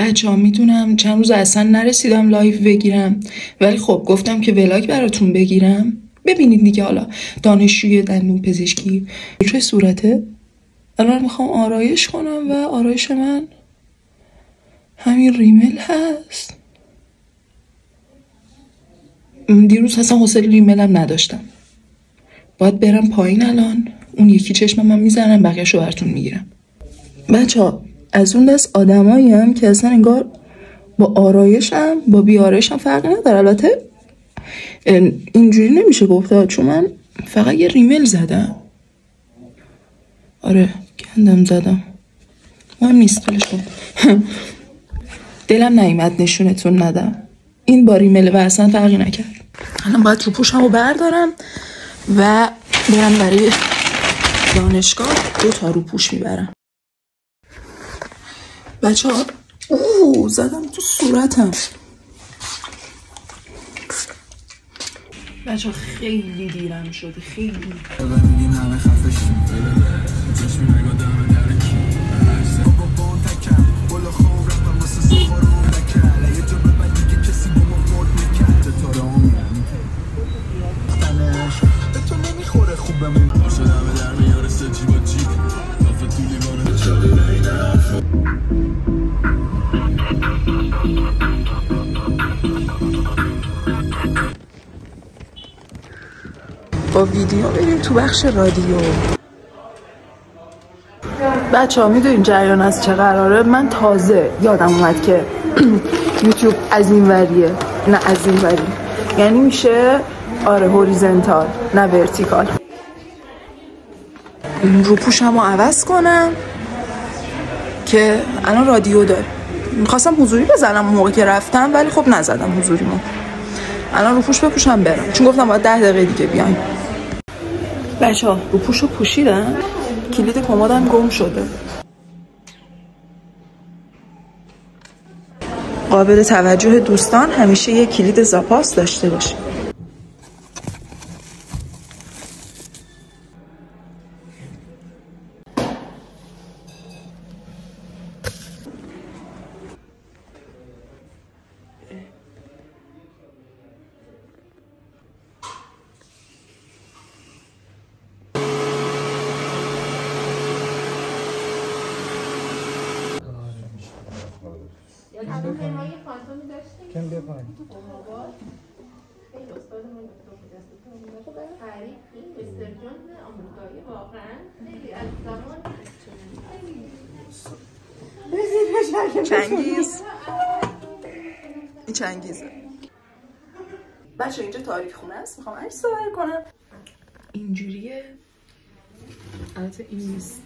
بچه‌ها میدونم چند روز اصلا نرسیدم لایو بگیرم، ولی خب گفتم که ولاگ براتون بگیرم. ببینید دیگه، حالا دانشجوی دندون پزشکی چه صورته. الان میخوام آرایش کنم و آرایش من همین ریمل هست. دیروز اصلا حوصله ریملم نداشتم. باید برم پایین الان، اون یکی چشمم من میزنم، بقیه‌شو براتون میگیرم. بچه‌ها از اون دست آدمایی هم که اصلا انگار با آرایشم با بیارایشم فرقی نداره. البته اینجوری نمیشه گفته، چون من فقط یه ریمل زدم. آره گندم زدم، مهم نیست، ولش کن. دلم نیامد نشونتون ندم، این با ریمل و اصلا فرقی نکرد. الان باید روپوشمو بردارم و برم برای دانشگاه 2 تا روپوش میبرم. بچه‌ها زدم تو صورتم. بچه‌ها خیلی دیرم شده، خیلی. با ویدیو بریم تو بخش رادیو. بچه ها میدونین جریان از چه قراره؟ من تازه یادم اومد که یوتیوب از این وریه نه از این وری، یعنی میشه آره هوریزنتال نه ورتیکال. روپوشم رو عوض کنم که الان رادیو داره. میخواستم حضوری بزنم اون موقع که رفتم، ولی خب نزدم حضوریمو. الان روپوش بپوشم برم، چون گفتم باید 10 دقیقه دیگه بیایم. بچه ها روپوش رو پوشیدم، کلید کمدم گم شده. قابل توجه دوستان همیشه یک کلید زاپاس داشته باشه. هواپیمای فانتومی داشتیم کم بیا پایین. خیلی استاد ما دکتر تعریفی مستر جون آمریکایی واقعا خیلی از زمان چنگیز، این چنگیزه. بچه اینجا تاریخ خونه است، میخوام عکس برداری کنم. اینجوریه، البته این نیست.